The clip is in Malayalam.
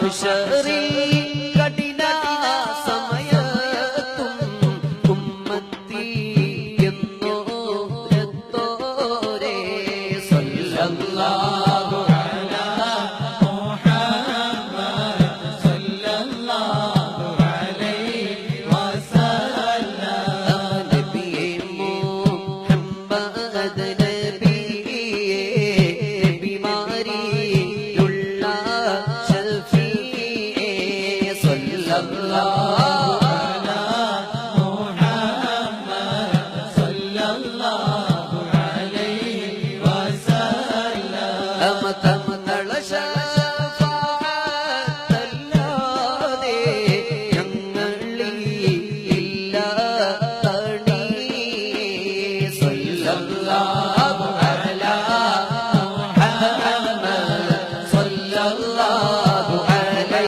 മഹ്ശറിൽ കഠിന സമയത്തും ഉമ്മത്തി എന്നോരത്തോരേ സല്ലല്ലാഹു അലാ മുഹമ്മദ് സല്ലല്ലാഹു അലൈഹി വസല്ലം നബിയേ മുഹമ്മദ് നബിയേ ബിമാരിയുള്ള ശഫീഇ സല്ലല്ലാഹു അലാ മുഹമ്മദ് സല്ലല്ലാഹു അലൈഹി വസല്ലം